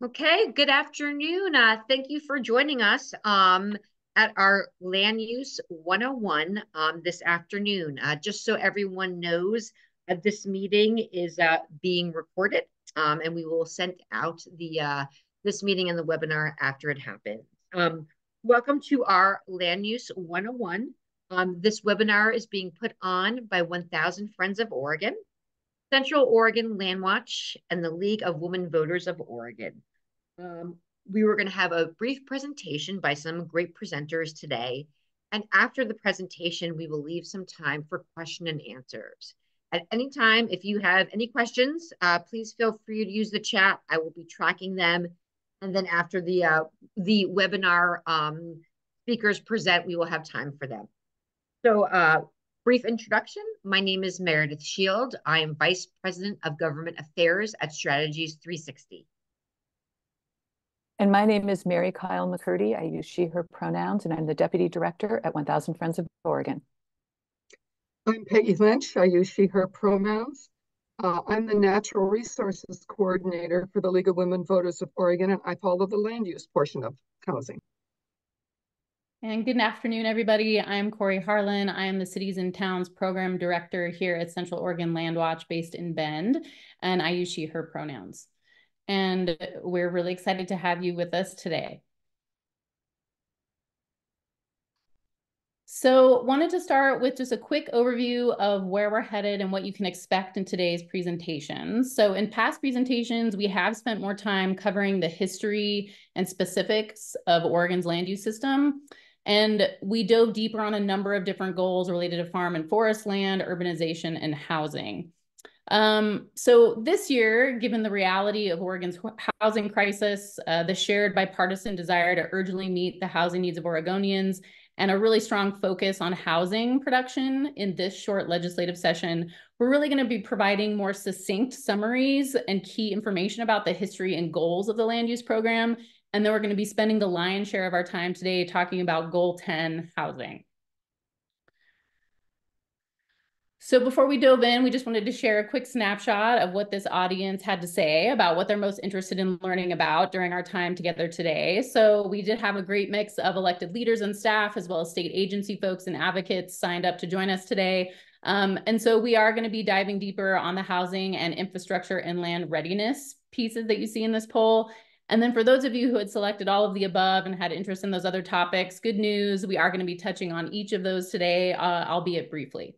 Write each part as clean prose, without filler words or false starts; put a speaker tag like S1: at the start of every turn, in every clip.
S1: Okay, good afternoon. Thank you for joining us at our Land Use 101 this afternoon. Just so everyone knows, this meeting is being recorded, and we will send out the this meeting and the webinar after it happens. Welcome to our Land Use 101. This webinar is being put on by 1,000 Friends of Oregon, Central Oregon LandWatch, and the League of Women Voters of Oregon. Um, we were going to have a brief presentation by some great presenters today. And after the presentation, we will leave some time for question and answers. At any time, if you have any questions, please feel free to use the chat. I will be tracking them. And then after the webinar speakers present, we will have time for them. So brief introduction. My name is Meredith Shield. I am Vice President of Government Affairs at Strategies 360.
S2: And my name is Mary Kyle McCurdy. I use she, her pronouns, and I'm the Deputy Director at 1,000 Friends of Oregon.
S3: I'm Peggy Lynch. I use she, her pronouns. I'm the Natural Resources Coordinator for the League of Women Voters of Oregon, and I follow the land use portion of housing.
S4: And good afternoon, everybody. I'm Corey Harlan. I am the Cities and Towns Program Director here at Central Oregon LandWatch based in Bend, and I use she, her pronouns. And we're really excited to have you with us today. So wanted to start with just a quick overview of where we're headed and what you can expect in today's presentation. So in past presentations, we have spent more time covering the history and specifics of Oregon's land use system. And we dove deeper on a number of different goals related to farm and forest land, urbanization, and housing. So this year, given the reality of Oregon's housing crisis, the shared bipartisan desire to urgently meet the housing needs of Oregonians, and a really strong focus on housing production in this short legislative session, we're really going to be providing more succinct summaries and key information about the history and goals of the land use program. And then we're going to be spending the lion's share of our time today talking about Goal 10, housing. So before we dove in, we just wanted to share a quick snapshot of what this audience had to say about what they're most interested in learning about during our time together today. So we did have a great mix of elected leaders and staff, as well as state agency folks and advocates signed up to join us today. And so we are going to be diving deeper on the housing and infrastructure and land readiness pieces that you see in this poll. And then for those of you who had selected all of the above and had interest in those other topics, good news, we are going to be touching on each of those today, albeit briefly.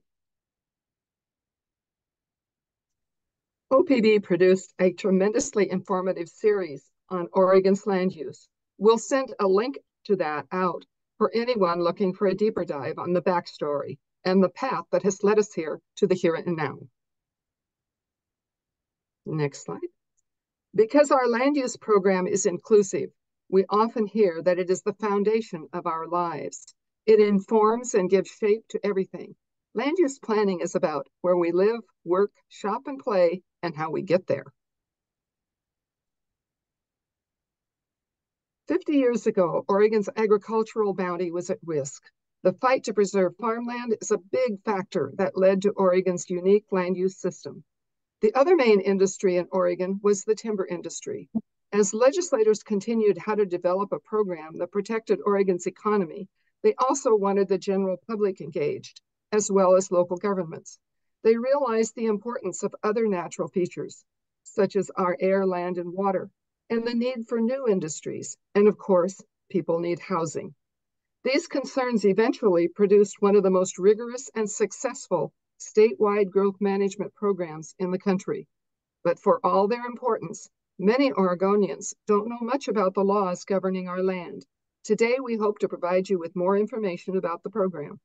S3: OPB produced a tremendously informative series on Oregon's land use. We'll send a link to that out for anyone looking for a deeper dive on the backstory and the path that has led us here to the here and now. Next slide. Because our land use program is inclusive, we often hear that it is the foundation of our lives. It informs and gives shape to everything. Land use planning is about where we live, work, shop, and play, and how we get there. 50 years ago, Oregon's agricultural bounty was at risk. The fight to preserve farmland is a big factor that led to Oregon's unique land use system. The other main industry in Oregon was the timber industry. As legislators continued how to develop a program that protected Oregon's economy, they also wanted the general public engaged, as well as local governments. They realized the importance of other natural features, such as our air, land, and water, and the need for new industries. And of course, people need housing. These concerns eventually produced one of the most rigorous and successful statewide growth management programs in the country. But for all their importance, many Oregonians don't know much about the laws governing our land. Today, we hope to provide you with more information about the program.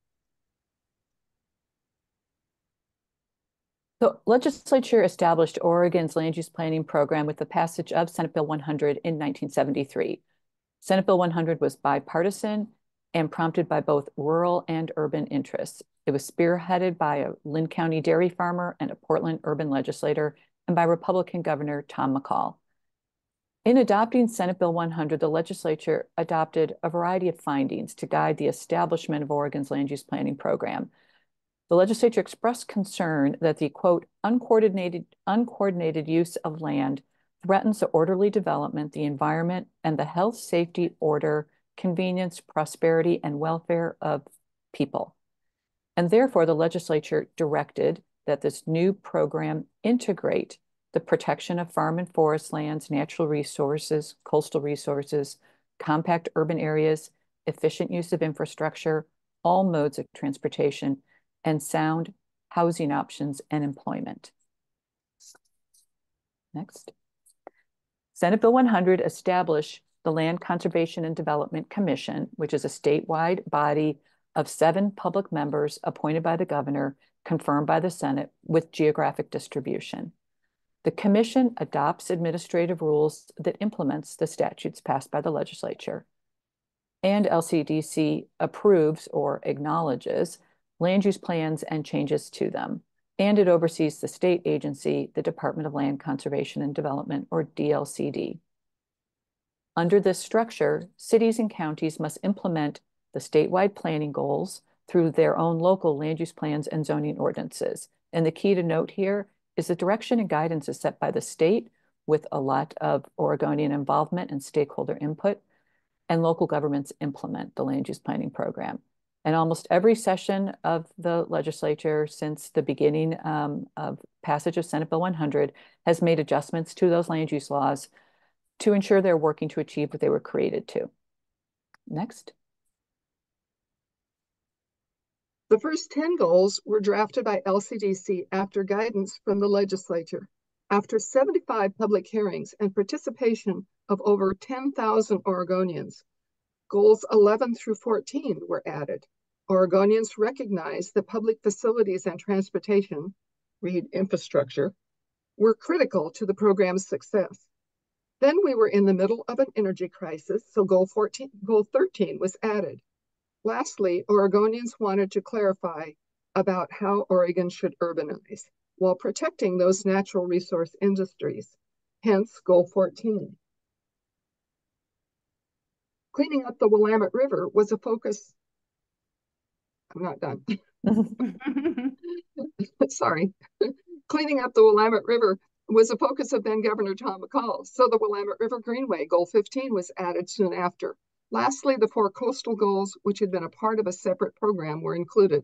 S2: The legislature established Oregon's land use planning program with the passage of Senate Bill 100 in 1973. Senate Bill 100 was bipartisan and prompted by both rural and urban interests. It was spearheaded by a Lynn County dairy farmer and a Portland urban legislator, and by Republican Governor Tom McCall. In adopting Senate Bill 100, the legislature adopted a variety of findings to guide the establishment of Oregon's land use planning program. The legislature expressed concern that the, quote, uncoordinated use of land threatens the orderly development, the environment, and the health, safety, order, convenience, prosperity, and welfare of people. And therefore, the legislature directed that this new program integrate the protection of farm and forest lands, natural resources, coastal resources, compact urban areas, efficient use of infrastructure, all modes of transportation, and sound housing options and employment. Next. Senate Bill 100 established the Land Conservation and Development Commission, which is a statewide body of 7 public members appointed by the governor, confirmed by the Senate, with geographic distribution. The commission adopts administrative rules that implements the statutes passed by the legislature. And LCDC approves or acknowledges land use plans and changes to them. And it oversees the state agency, the Department of Land Conservation and Development, or DLCD. Under this structure, cities and counties must implement the statewide planning goals through their own local land use plans and zoning ordinances. And the key to note here is the direction and guidance is set by the state with a lot of Oregonian involvement and stakeholder input, and local governments implement the land use planning program. And almost every session of the legislature since the beginning of passage of Senate Bill 100 has made adjustments to those land use laws to ensure they're working to achieve what they were created to. Next.
S3: The first 10 goals were drafted by LCDC after guidance from the legislature. After 75 public hearings and participation of over 10,000 Oregonians, goals 11 through 14 were added. Oregonians recognized that public facilities and transportation, read infrastructure, were critical to the program's success. Then we were in the middle of an energy crisis, so goal 13 was added. Lastly, Oregonians wanted to clarify about how Oregon should urbanize while protecting those natural resource industries, hence goal 14. Cleaning up the Willamette River was a focus. I'm not done. Sorry. Cleaning up the Willamette River was a focus of then Governor Tom McCall. So the Willamette River Greenway, goal 15, was added soon after. Lastly, the 4 coastal goals, which had been a part of a separate program, were included.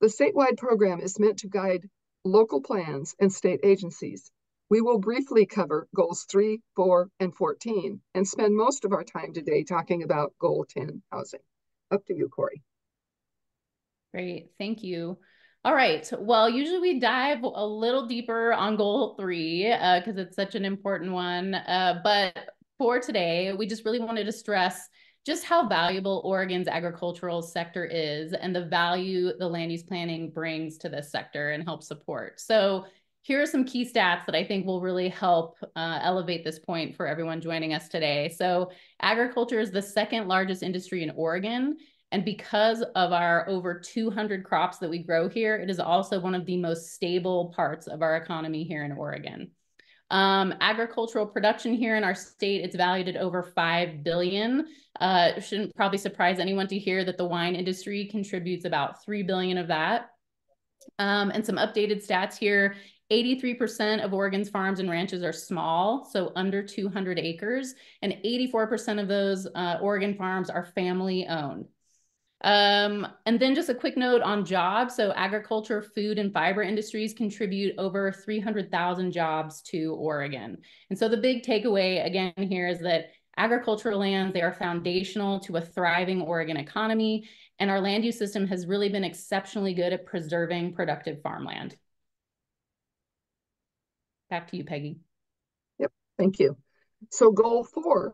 S3: The statewide program is meant to guide local plans and state agencies. We will briefly cover goals 3, 4, and 14, and spend most of our time today talking about goal 10, housing. Up to you, Corey.
S4: Great, thank you. All right, well, usually we dive a little deeper on goal 3 because it's such an important one. But for today, we just really wanted to stress just how valuable Oregon's agricultural sector is and the value the land use planning brings to this sector and help support. So here are some key stats that I think will really help elevate this point for everyone joining us today. So agriculture is the 2nd largest industry in Oregon. And because of our over 200 crops that we grow here, it is also one of the most stable parts of our economy here in Oregon. Agricultural production here in our state, it's valued at over $5 billion. It shouldn't probably surprise anyone to hear that the wine industry contributes about $3 billion of that. And some updated stats here, 83% of Oregon's farms and ranches are small, so under 200 acres, and 84% of those Oregon farms are family owned. And then just a quick note on jobs. So agriculture, food, and fiber industries contribute over 300,000 jobs to Oregon. And so the big takeaway again here is that agricultural lands, they are foundational to a thriving Oregon economy, and our land use system has really been exceptionally good at preserving productive farmland. Back to you, Peggy.
S3: Yep, thank you. So goal 4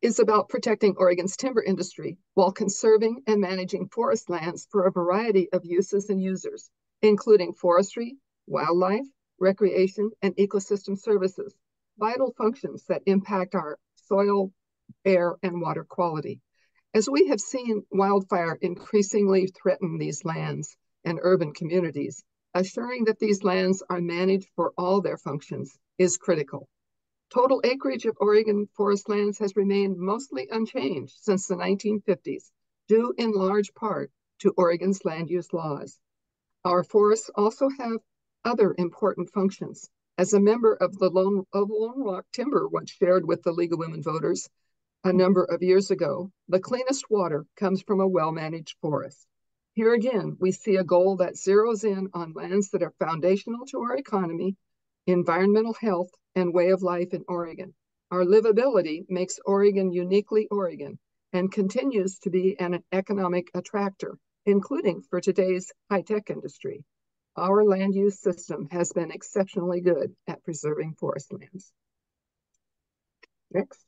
S3: is about protecting Oregon's timber industry while conserving and managing forest lands for a variety of uses and users, including forestry, wildlife, recreation, and ecosystem services, vital functions that impact our soil, air, and water quality. As we have seen wildfire increasingly threaten these lands and urban communities, assuring that these lands are managed for all their functions is critical. Total acreage of Oregon forest lands has remained mostly unchanged since the 1950s, due in large part to Oregon's land use laws. Our forests also have other important functions. As a member of the Lone Rock Timber once shared with the League of Women Voters a number of years ago, the cleanest water comes from a well-managed forest. Here again, we see a goal that zeroes in on lands that are foundational to our economy, environmental health, and way of life in Oregon. Our livability makes Oregon uniquely Oregon and continues to be an economic attractor, including for today's high-tech industry. Our land use system has been exceptionally good at preserving forest lands. Next.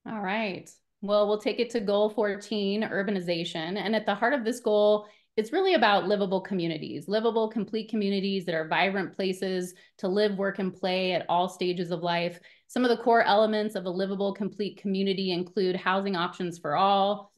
S4: All right. Well, we'll take it to goal 14, urbanization. And at the heart of this goal, it's really about livable communities, livable, complete communities that are vibrant places to live, work, and play at all stages of life. Some of the core elements of a livable, complete community include housing options for all.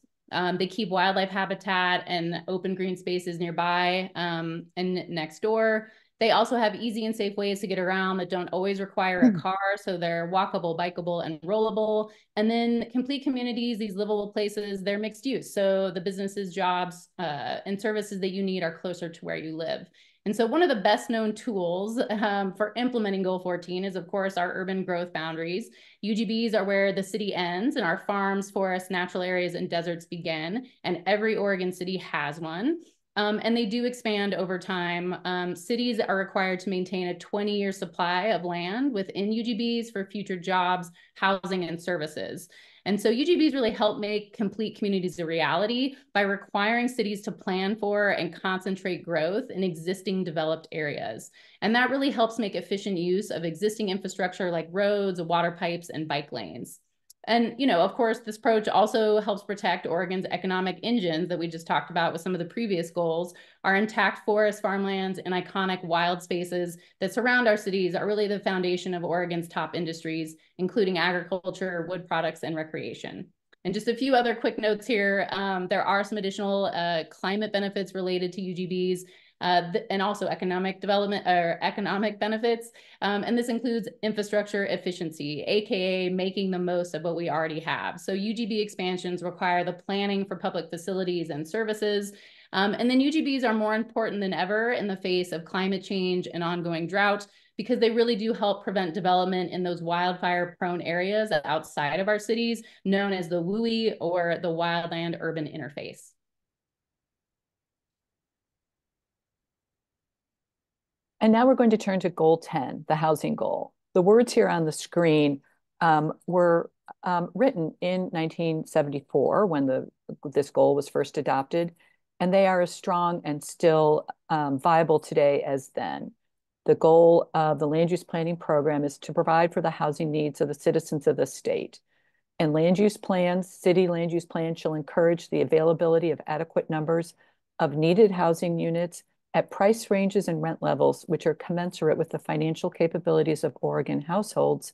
S4: They keep wildlife habitat and open green spaces nearby and next door. They also have easy and safe ways to get around that don't always require a car, so they're walkable, bikeable, and rollable. And then complete communities, these livable places, they're mixed use. So the businesses, jobs, and services that you need are closer to where you live. And so one of the best known tools for implementing Goal 14 is, of course, our urban growth boundaries. UGBs are where the city ends and our farms, forests, natural areas, and deserts begin. And every Oregon city has one. And they do expand over time. Cities are required to maintain a 20-year supply of land within UGBs for future jobs, housing, and services. And so UGBs really help make complete communities a reality by requiring cities to plan for and concentrate growth in existing developed areas. And that really helps make efficient use of existing infrastructure like roads, water pipes, and bike lanes. And, you know, of course, this approach also helps protect Oregon's economic engines that we just talked about with some of the previous goals. Our intact forests, farmlands, and iconic wild spaces that surround our cities are really the foundation of Oregon's top industries, including agriculture, wood products, and recreation. And just a few other quick notes here. There are some additional climate benefits related to UGBs. And also economic development or economic benefits. And this includes infrastructure efficiency, AKA making the most of what we already have. So UGB expansions require the planning for public facilities and services. And then UGBs are more important than ever in the face of climate change and ongoing drought, because they really do help prevent development in those wildfire-prone areas outside of our cities, known as the WUI or the wildland-urban interface.
S2: And now we're going to turn to goal 10, the housing goal. The words here on the screen were written in 1974 when this goal was first adopted, and they are as strong and still viable today as then. The goal of the land use planning program is to provide for the housing needs of the citizens of the state. And land use plans, city land use plans, shall encourage the availability of adequate numbers of needed housing units at price ranges and rent levels which are commensurate with the financial capabilities of Oregon households,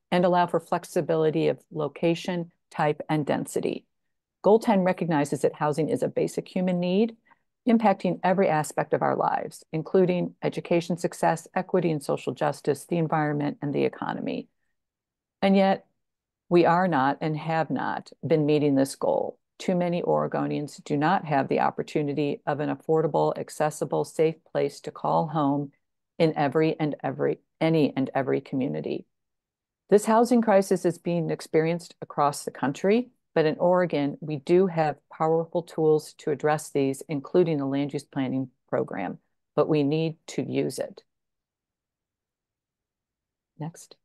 S2: and allow for flexibility of location, type, and density. Goal 10 recognizes that housing is a basic human need, impacting every aspect of our lives, including education success, equity and social justice, the environment, and the economy. And yet, we are not and have not been meeting this goal. Too many Oregonians do not have the opportunity of an affordable, accessible, safe place to call home in any and every community. This housing crisis is being experienced across the country, but in Oregon, we do have powerful tools to address these, including the land use planning program, but we need to use it. Next.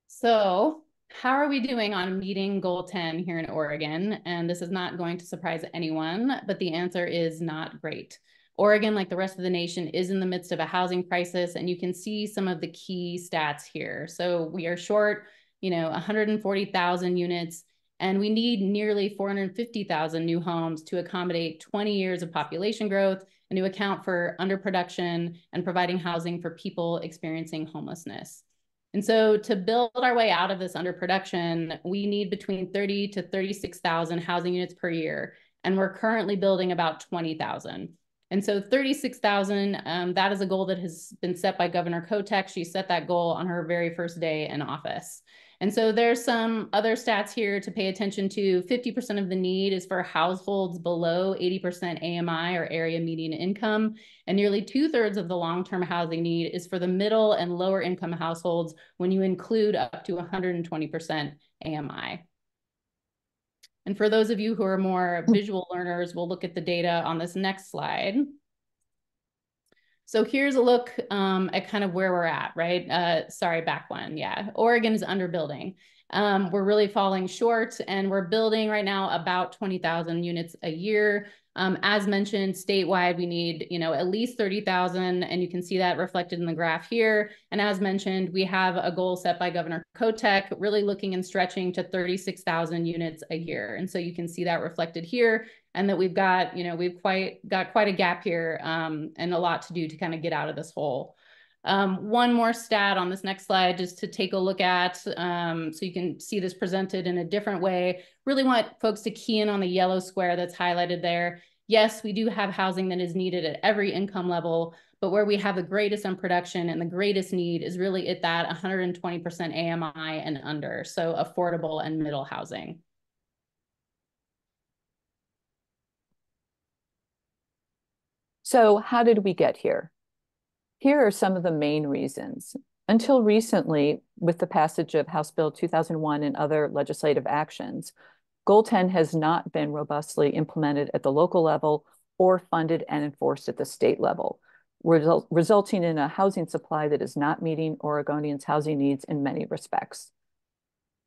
S4: So, how are we doing on meeting goal 10 here in Oregon? And this is not going to surprise anyone, but the answer is not great. Oregon, like the rest of the nation, is in the midst of a housing crisis, and you can see some of the key stats here. So we are short, 140,000 units, and we need nearly 450,000 new homes to accommodate 20 years of population growth and to account for underproduction and providing housing for people experiencing homelessness. And so to build our way out of this underproduction, we need between 30 to 36,000 housing units per year. And we're currently building about 20,000. And so 36,000, that is a goal that has been set by Governor Kotek. She set that goal on her very first day in office. And so there's some other stats here to pay attention to. 50% of the need is for households below 80% AMI or area median income. And nearly 2/3 of the long-term housing need is for the middle and lower income households when you include up to 120% AMI. And for those of you who are more visual learners, we'll look at the data on this next slide. So here's a look at kind of where we're at, right? Sorry, back one. Yeah, Oregon is underbuilding. We're really falling short, and we're building right now about 20,000 units a year. As mentioned, statewide, we need, at least 30,000, and you can see that reflected in the graph here. And as mentioned, we have a goal set by Governor Kotek, really looking and stretching to 36,000 units a year. And so you can see that reflected here, and that we've got, we've got quite a gap here, and a lot to do to kind of get out of this hole. One more stat on this next slide just to take a look at, so you can see this presented in a different way. Really want folks to key in on the yellow square that's highlighted there. Yes, we do have housing that is needed at every income level, but where we have the greatest in production and the greatest need is really at that 120% AMI and under, so affordable and middle housing.
S2: So how did we get here? Here are some of the main reasons. Until recently, with the passage of House Bill 2001 and other legislative actions, Goal 10 has not been robustly implemented at the local level or funded and enforced at the state level, resulting in a housing supply that is not meeting Oregonians' housing needs in many respects.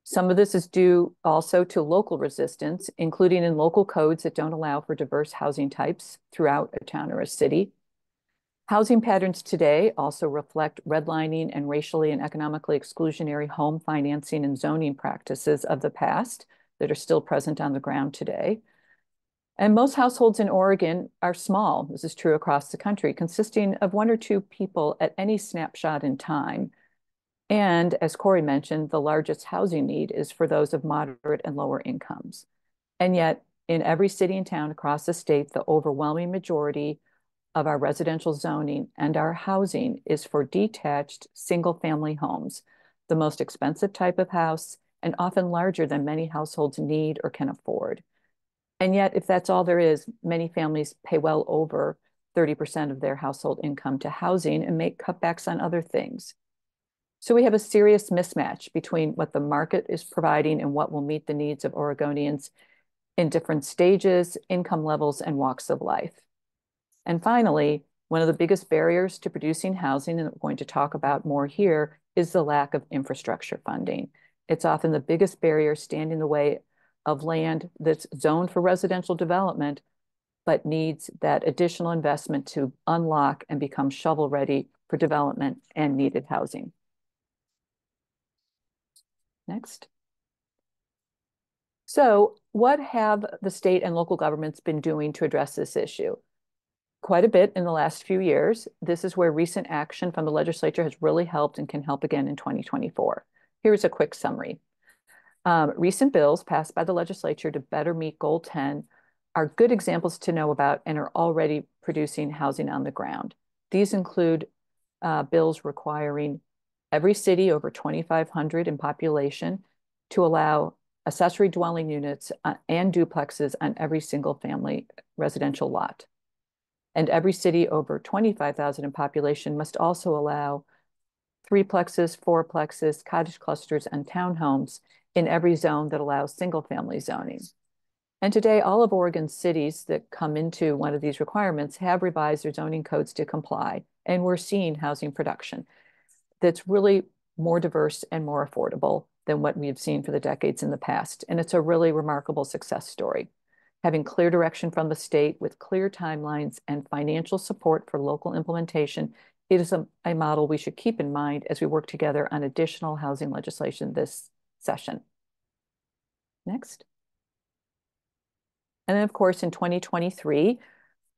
S2: Some of this is due also to local resistance, including in local codes that don't allow for diverse housing types throughout a town or a city. Housing patterns today also reflect redlining and racially and economically exclusionary home financing and zoning practices of the past that are still present on the ground today. And most households in Oregon are small, this is true across the country, consisting of 1 or 2 people at any snapshot in time. And as Corey mentioned, the largest housing need is for those of moderate and lower incomes. And yet, in every city and town across the state, the overwhelming majority of our residential zoning and our housing is for detached single-family homes, the most expensive type of house and often larger than many households need or can afford. And yet, if that's all there is, many families pay well over 30% of their household income to housing and make cutbacks on other things. So we have a serious mismatch between what the market is providing and what will meet the needs of Oregonians in different stages, income levels, and walks of life. And finally, one of the biggest barriers to producing housing, and we're going to talk about more here, is the lack of infrastructure funding. It's often the biggest barrier standing in the way of land that's zoned for residential development, but needs that additional investment to unlock and become shovel-ready for development and needed housing. Next. So what have the state and local governments been doing to address this issue? Quite a bit in the last few years. This is where recent action from the legislature has really helped and can help again in 2024. Here's a quick summary. Recent bills passed by the legislature to better meet Goal 10 are good examples to know about and are already producing housing on the ground. These include bills requiring every city over 2,500 in population to allow accessory dwelling units and duplexes on every single family residential lot. And every city over 25,000 in population must also allow 3-plexes, 4-plexes, cottage clusters, and townhomes in every zone that allows single-family zoning. And today, all of Oregon's cities that come into one of these requirements have revised their zoning codes to comply, and we're seeing housing production that's really more diverse and more affordable than what we've seen for the decades in the past. And it's a really remarkable success story. Having clear direction from the state with clear timelines and financial support for local implementation, it is a model we should keep in mind as we work together on additional housing legislation this session. Next. And then, of course, in 2023,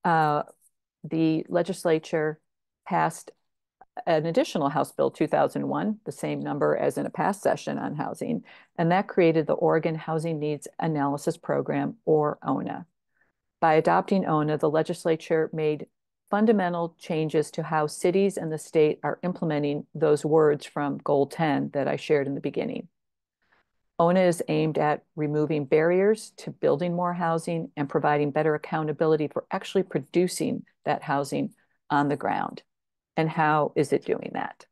S2: the legislature passed an additional House Bill 2001, the same number as in a past session on housing, and that created the Oregon Housing Needs Analysis Program, or ONA. By adopting ONA, the legislature made fundamental changes to how cities and the state are implementing those words from Goal 10 that I shared in the beginning. ONA is aimed at removing barriers to building more housing and providing better accountability for actually producing that housing on the ground. And how is it doing that?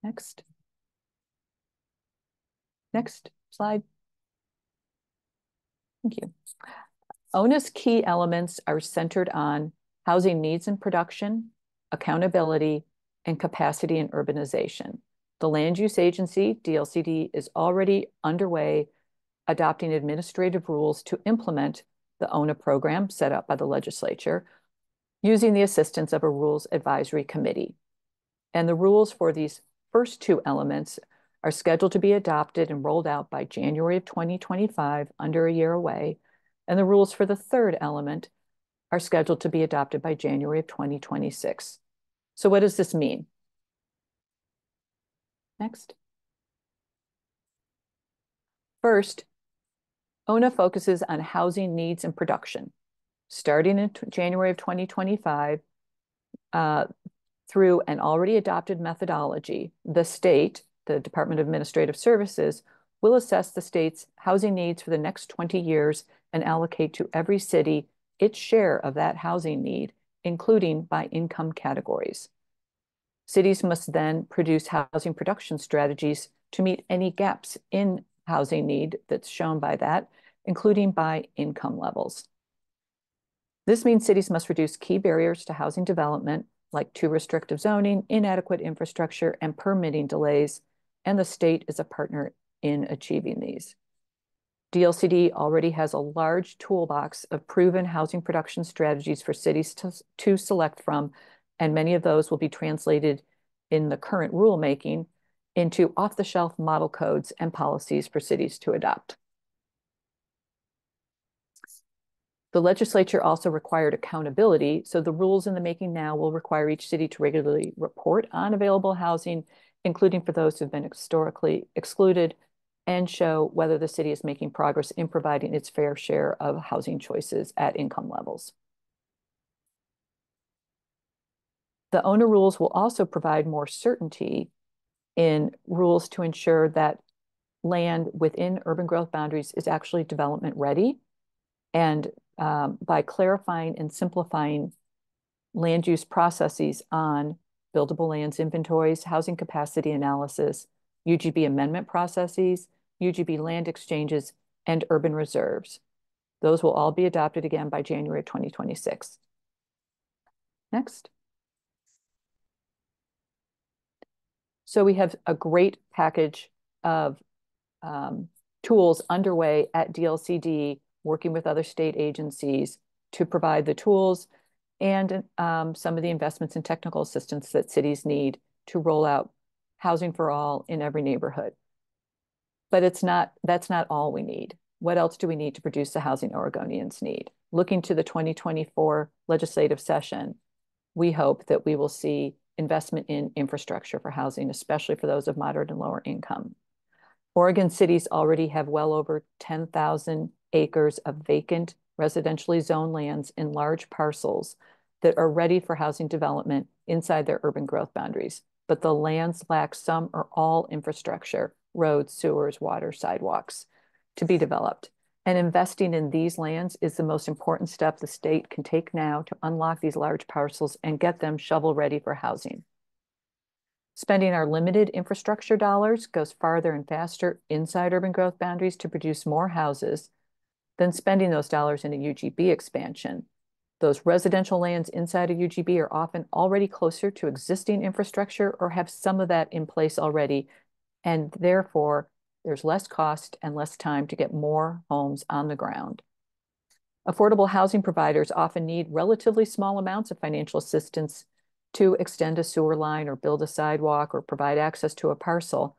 S2: Next. Next slide. Thank you. ONA's key elements are centered on housing needs and production, accountability, and capacity and urbanization. The Land Use Agency, DLCD, is already underway adopting administrative rules to implement the ONA program set up by the legislature using the assistance of a Rules Advisory Committee. And the rules for these first two elements are scheduled to be adopted and rolled out by January of 2025, under a year away. And the rules for the third element are scheduled to be adopted by January of 2026. So what does this mean? Next. First, ONA focuses on housing needs and production. Starting in January of 2025, through an already adopted methodology, the state, the Department of Administrative Services, will assess the state's housing needs for the next 20 years and allocate to every city its share of that housing need, including by income categories. Cities must then produce housing production strategies to meet any gaps in housing need that's shown by that, including by income levels. This means cities must reduce key barriers to housing development, like too restrictive zoning, inadequate infrastructure, and permitting delays, and the state is a partner in achieving these. DLCD already has a large toolbox of proven housing production strategies for cities to select from, and many of those will be translated in the current rulemaking into off-the-shelf model codes and policies for cities to adopt. The legislature also required accountability, so the rules in the making now will require each city to regularly report on available housing, including for those who've been historically excluded, and show whether the city is making progress in providing its fair share of housing choices at income levels. The ONA rules will also provide more certainty in rules to ensure that land within urban growth boundaries is actually development ready, and by clarifying and simplifying land use processes on buildable lands inventories, housing capacity analysis, UGB amendment processes, UGB land exchanges, and urban reserves. Those will all be adopted again by January 2026. Next. So we have a great package of tools underway at DLCD, working with other state agencies to provide the tools and some of the investments in technical assistance that cities need to roll out housing for all in every neighborhood. But that's not all we need. What else do we need to produce the housing Oregonians need? Looking to the 2024 legislative session, we hope that we will see investment in infrastructure for housing, especially for those of moderate and lower income. Oregon cities already have well over 10,000 acres of vacant residentially zoned lands in large parcels that are ready for housing development inside their urban growth boundaries. But the lands lack some or all infrastructure, roads, sewers, water, sidewalks, to be developed. And investing in these lands is the most important step the state can take now to unlock these large parcels and get them shovel ready for housing. Spending our limited infrastructure dollars goes farther and faster inside urban growth boundaries to produce more houses than spending those dollars in a UGB expansion. Those residential lands inside a UGB are often already closer to existing infrastructure or have some of that in place already, and therefore there's less cost and less time to get more homes on the ground. Affordable housing providers often need relatively small amounts of financial assistance to extend a sewer line or build a sidewalk or provide access to a parcel,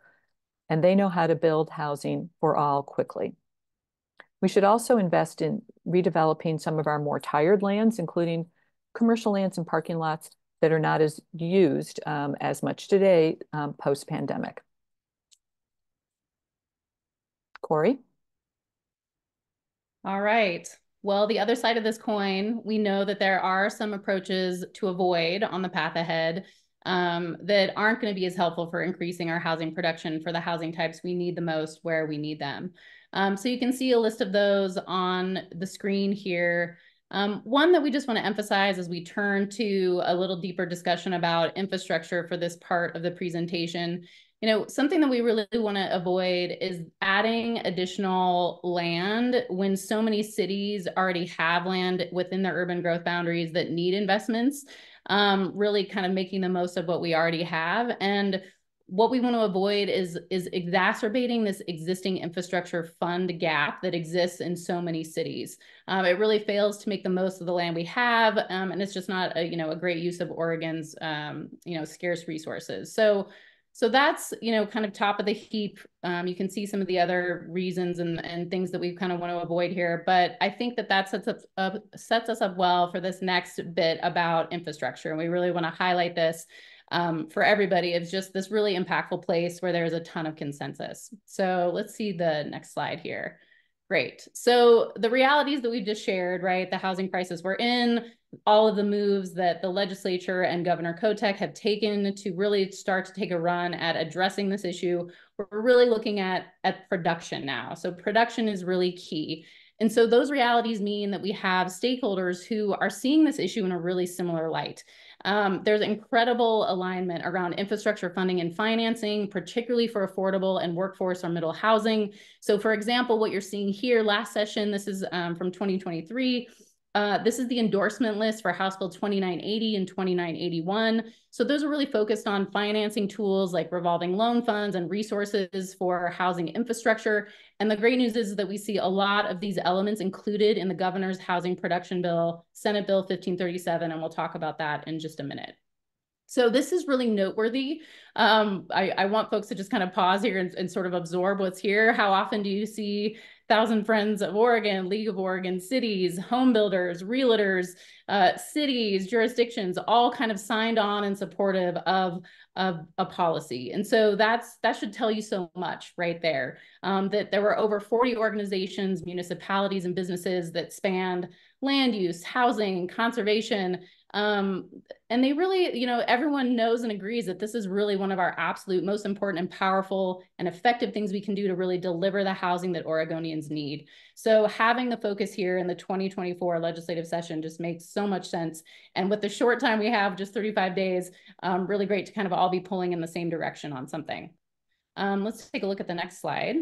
S2: and they know how to build housing for all quickly. We should also invest in redeveloping some of our more tired lands, including commercial lands and parking lots that are not as used as much today post-pandemic. Corey?
S4: All right. Well, the other side of this coin, we know that there are some approaches to avoid on the path ahead that aren't going to be as helpful for increasing our housing production for the housing types we need the most where we need them. So you can see a list of those on the screen here. One that we just want to emphasize as we turn to a little deeper discussion about infrastructure for this part of the presentation. Something that we really want to avoid is adding additional land when so many cities already have land within their urban growth boundaries that need investments, really kind of making the most of what we already have. And what we want to avoid is exacerbating this existing infrastructure fund gap that exists in so many cities. It really fails to make the most of the land we have, and it's just not a great use of Oregon's scarce resources. So that's, kind of top of the heap. You can see some of the other reasons and things that we kind of want to avoid here. But I think that sets us up well for this next bit about infrastructure. And we really want to highlight this for everybody. It's just this really impactful place where there's a ton of consensus. So let's see the next slide here. Great. So the realities that we just shared, right? The housing crisis we're in, all of the moves that the legislature and Governor Kotek have taken to really start to take a run at addressing this issue. We're really looking at production now. So production is really key. And so those realities mean that we have stakeholders who are seeing this issue in a really similar light. There's incredible alignment around infrastructure funding and financing, particularly for affordable and workforce or middle housing. So for example, what you're seeing here last session, this is from 2023, this is the endorsement list for House Bill 2980 and 2981. So those are really focused on financing tools like revolving loan funds and resources for housing infrastructure. And the great news is that we see a lot of these elements included in the governor's housing production bill, Senate Bill 1537, and we'll talk about that in just a minute. So this is really noteworthy. I want folks to just kind of pause here and sort of absorb what's here. How often do you see Thousand Friends of Oregon, League of Oregon Cities, home builders, realtors, cities, jurisdictions, all kind of signed on and supportive of a policy? And so that should tell you so much right there, that there were over 40 organizations, municipalities, and businesses that spanned land use, housing, conservation, and they really, everyone knows and agrees that this is really one of our absolute most important and powerful and effective things we can do to really deliver the housing that Oregonians need. So having the focus here in the 2024 legislative session just makes so much sense. And with the short time we have, just 35 days, really great to kind of all be pulling in the same direction on something. Let's take a look at the next slide.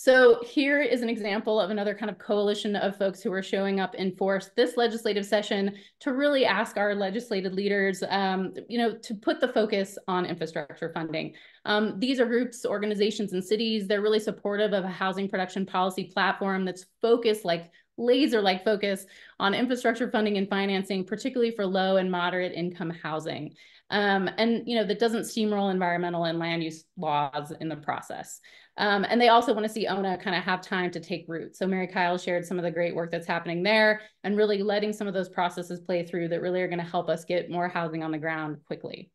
S4: So here is an example of another kind of coalition of folks who are showing up in force this legislative session to really ask our legislative leaders, to put the focus on infrastructure funding. These are groups, organizations, and cities. They're really supportive of a housing production policy platform that's focused, like laser-like focus on infrastructure funding and financing, particularly for low and moderate income housing. And that doesn't steamroll environmental and land use laws in the process. And they also want to see ONA kind of have time to take root. So Mary Kyle shared some of the great work that's happening there and really letting some of those processes play through that really are going to help us get more housing on the ground quickly.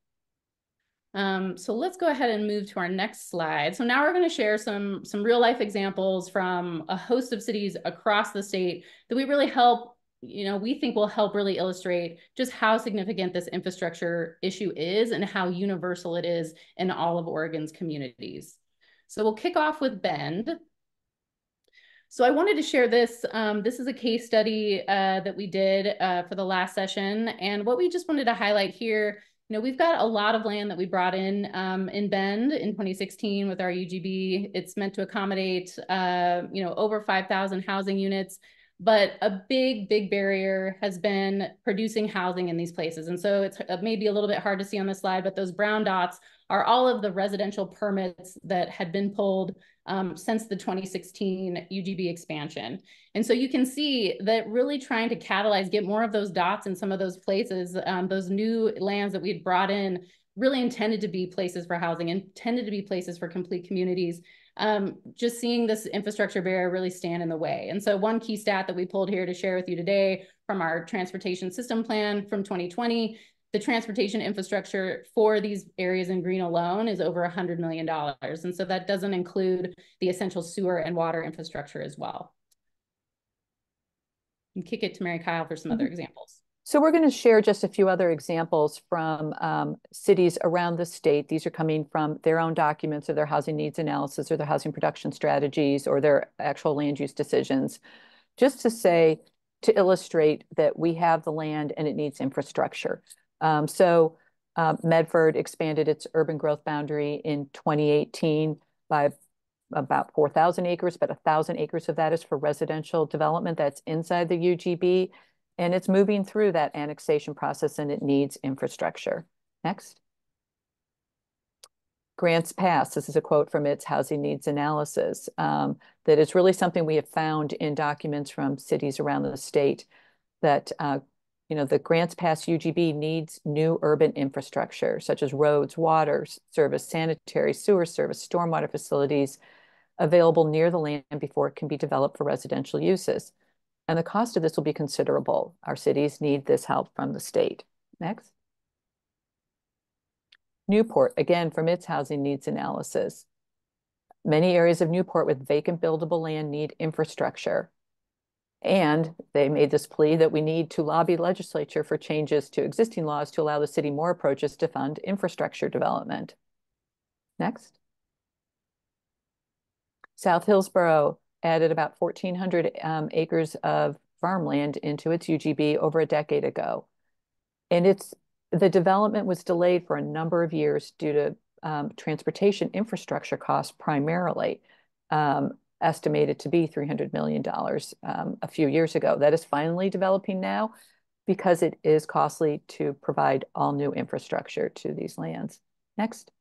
S4: So let's go ahead and move to our next slide. So now we're going to share some real life examples from a host of cities across the state that we really we think will help really illustrate just how significant this infrastructure issue is and how universal it is in all of Oregon's communities. So we'll kick off with Bend. So I wanted to share this. This is a case study that we did for the last session. And what we just wanted to highlight here, we've got a lot of land that we brought in Bend in 2016 with our UGB. It's meant to accommodate, over 5,000 housing units. But a big, big barrier has been producing housing in these places. And so it's maybe a little bit hard to see on the slide, but those brown dots are all of the residential permits that had been pulled since the 2016 UGB expansion. And so you can see that really trying to catalyze, get more of those dots in some of those places, those new lands that we had brought in really intended to be places for housing, intended to be places for complete communities. Just seeing this infrastructure barrier really stand in the way. And so one key stat that we pulled here to share with you today from our transportation system plan from 2020, the transportation infrastructure for these areas in green alone is over $100 million. And so that doesn't include the essential sewer and water infrastructure as well. And kick it to Mary Kyle for some other examples.
S2: So we're going to share just a few other examples from cities around the state. These are coming from their own documents or their housing needs analysis or their housing production strategies or their actual land use decisions, just to say, to illustrate that we have the land and it needs infrastructure. Medford expanded its urban growth boundary in 2018 by about 4,000 acres, but 1,000 acres of that is for residential development that's inside the UGB. And it's moving through that annexation process and it needs infrastructure. Next. Grants Pass, this is a quote from its housing needs analysis, that is really something we have found in documents from cities around the state that the Grants Pass UGB needs new urban infrastructure, such as roads, water service, sanitary, sewer service, stormwater facilities available near the land before it can be developed for residential uses. And the cost of this will be considerable. Our cities need this help from the state. Next. Newport, again, from its housing needs analysis. Many areas of Newport with vacant buildable land need infrastructure. And they made this plea that we need to lobby legislature for changes to existing laws to allow the city more approaches to fund infrastructure development. Next. South Hillsborough added about 1,400 acres of farmland into its UGB over a decade ago. And the development was delayed for a number of years due to transportation infrastructure costs primarily, estimated to be $300 million a few years ago. That is finally developing now because it is costly to provide all new infrastructure to these lands. Next.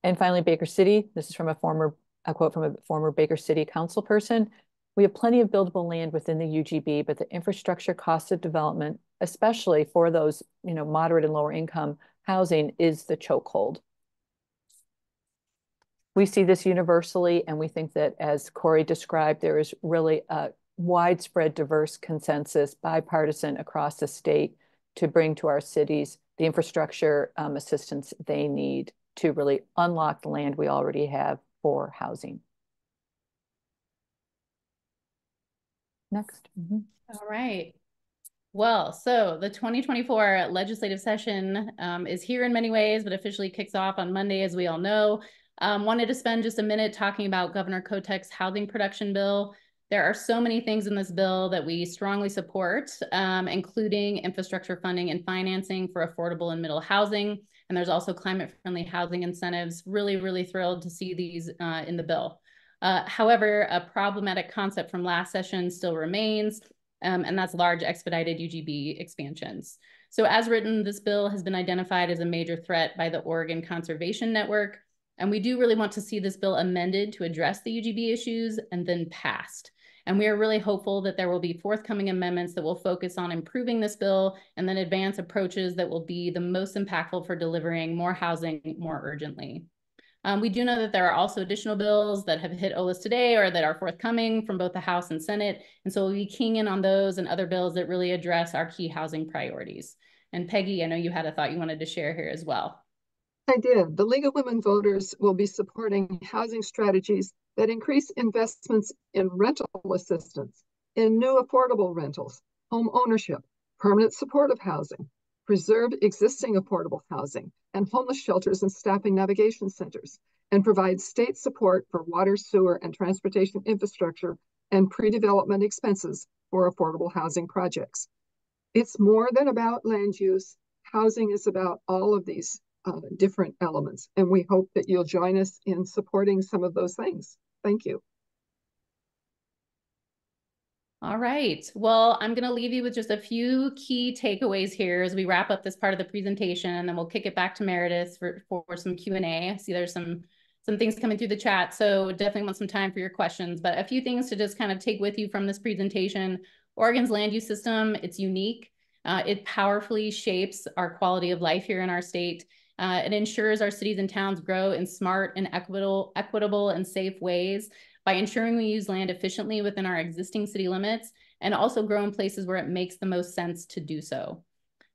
S2: And finally, Baker City. This is from a quote from a former Baker City council person. We have plenty of buildable land within the UGB, but the infrastructure costs of development, especially for those moderate and lower income housing, is the chokehold. We see this universally, and we think that, as Corey described, there is really a widespread, diverse consensus, bipartisan across the state to bring to our cities the infrastructure assistance they need to really unlock the land we already have for housing. Next.
S4: All right. Well, so the 2024 legislative session is here in many ways, but officially kicks off on Monday, as we all know. Wanted to spend just a minute talking about Governor Kotek's housing production bill. There are so many things in this bill that we strongly support, including infrastructure funding and financing for affordable and middle housing. And there's also climate-friendly housing incentives. Really, really thrilled to see these in the bill. However, a problematic concept from last session still remains, and that's large expedited UGB expansions. So as written, this bill has been identified as a major threat by the Oregon Conservation Network, and we do really want to see this bill amended to address the UGB issues and then passed. And we are really hopeful that there will be forthcoming amendments that will focus on improving this bill and then advance approaches that will be the most impactful for delivering more housing more urgently. We do know that there are also additional bills that have hit OLIS today or that are forthcoming from both the House and Senate. And so we'll be keying in on those and other bills that really address our key housing priorities. And Peggy, I know you had a thought you wanted to share here as well.
S3: I did. The League of Women Voters will be supporting housing strategies that increase investments in rental assistance, in new affordable rentals, home ownership, permanent supportive housing, preserve existing affordable housing, and homeless shelters and staffing navigation centers, and provide state support for water, sewer, and transportation infrastructure and pre-development expenses for affordable housing projects. It's more than about land use. Housing is about all of these different elements, and we hope that you'll join us in supporting some of those things. Thank you.
S4: All right. Well, I'm going to leave you with just a few key takeaways here as we wrap up this part of the presentation, and then we'll kick it back to Meredith for some Q&A. I see there's some things coming through the chat, so definitely want some time for your questions. But a few things to just kind of take with you from this presentation. Oregon's land use system, it's unique. It powerfully shapes our quality of life here in our state. It ensures our cities and towns grow in smart and equitable and safe ways by ensuring we use land efficiently within our existing city limits and also grow in places where it makes the most sense to do so.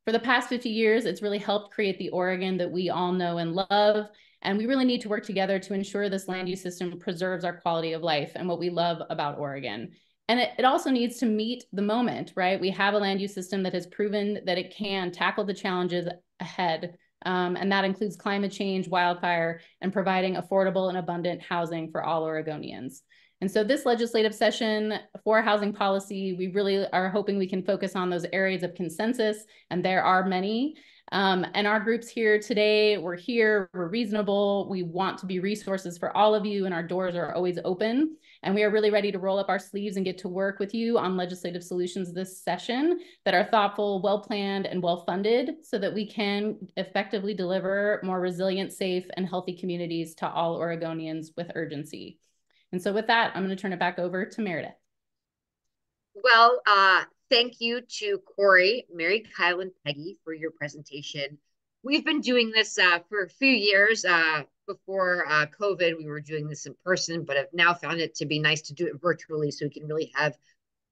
S4: For the past 50 years, it's really helped create the Oregon that we all know and love. And we really need to work together to ensure this land use system preserves our quality of life and what we love about Oregon. And it also needs to meet the moment, right? We have a land use system that has proven that it can tackle the challenges ahead. And that includes climate change, wildfire, and providing affordable and abundant housing for all Oregonians. And so this legislative session for housing policy, we really are hoping we can focus on those areas of consensus, and there are many. And our groups here today, we're here, we're reasonable, we want to be resources for all of you, and our doors are always open. And we are really ready to roll up our sleeves and get to work with you on legislative solutions this session that are thoughtful, well-planned, and well-funded so that we can effectively deliver more resilient, safe, and healthy communities to all Oregonians with urgency. And so with that, I'm going to turn it back over to Meredith.
S1: Well, thank you to Corey, Mary, Kyle, and Peggy for your presentation. We've been doing this for a few years. Before COVID, we were doing this in person, but have now found it to be nice to do it virtually so we can really have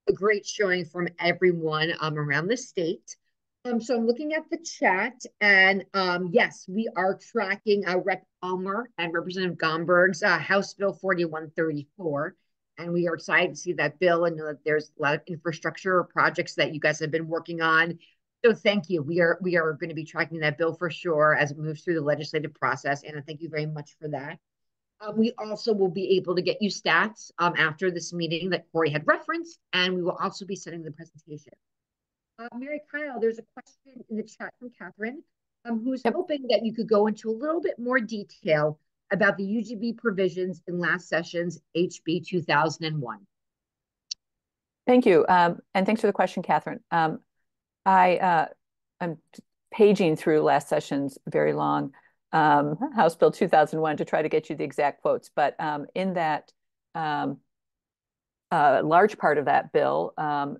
S1: a great showing from everyone around the state. So I'm looking at the chat, and yes, we are tracking Rep. Palmer and Representative Gomberg's House Bill 4134, and we are excited to see that bill and know that there's a lot of infrastructure projects that you guys have been working on. So thank you. We are going to be tracking that bill for sure as it moves through the legislative process, and thank you very much for that. We also will be able to get you stats after this meeting that Corey had referenced, and we will also be sending the presentation. Mary Kyle, there's a question in the chat from Catherine, who's hoping that you could go into a little bit more detail about the UGB provisions in last session's HB 2001.
S2: Thank you. And thanks for the question, Catherine. I'm paging through last session's very long House Bill 2001 to try to get you the exact quotes. But in that large part of that bill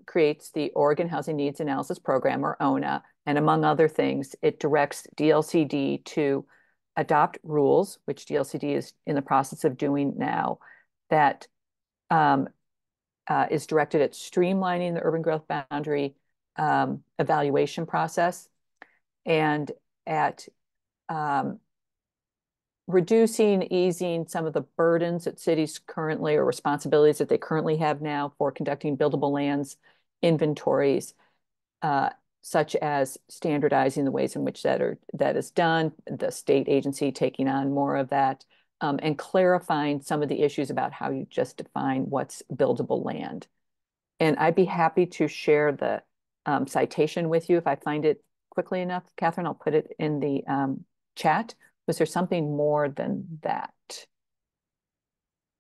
S2: creates the Oregon Housing Needs Analysis Program, or ONA, and among other things, it directs DLCD to adopt rules, which DLCD is in the process of doing now, that is directed at streamlining the urban growth boundary evaluation process and at reducing, easing some of the burdens that cities currently, or responsibilities that they currently have now for conducting buildable lands inventories, such as standardizing the ways in which that is done, the state agency taking on more of that, and clarifying some of the issues about how you just define what's buildable land. And I'd be happy to share the citation with you if I find it quickly enough. Catherine, I'll put it in the chat. Was there something more than that?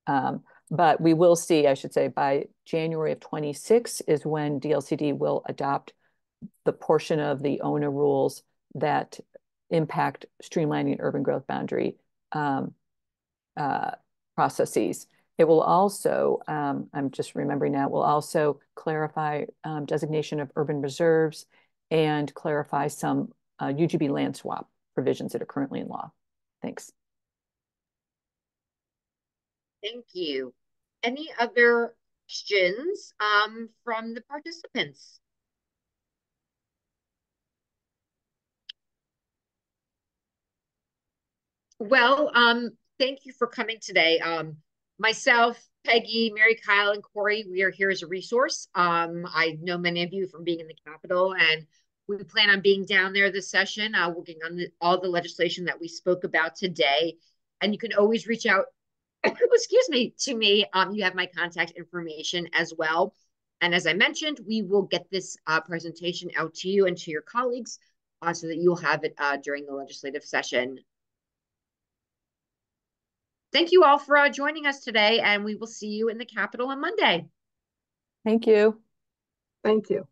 S2: But we will see, I should say, by January of 26 is when DLCD will adopt the portion of the ONA rules that impact streamlining urban growth boundary processes. It will also, I'm just remembering now, will also clarify designation of urban reserves and clarify some UGB land swap provisions that are currently in law. Thanks.
S1: Thank you. Any other questions from the participants? Well, thank you for coming today. Myself, Peggy, Mary Kyle, and Corey, we are here as a resource. I know many of you from being in the Capitol, and we plan on being down there this session, working on all the legislation that we spoke about today. And you can always reach out, excuse me, to me. You have my contact information as well. And as I mentioned, we will get this presentation out to you and to your colleagues so that you'll have it during the legislative session. Thank you all for joining us today, and we will see you in the Capitol on Monday.
S2: Thank you.
S3: Thank you.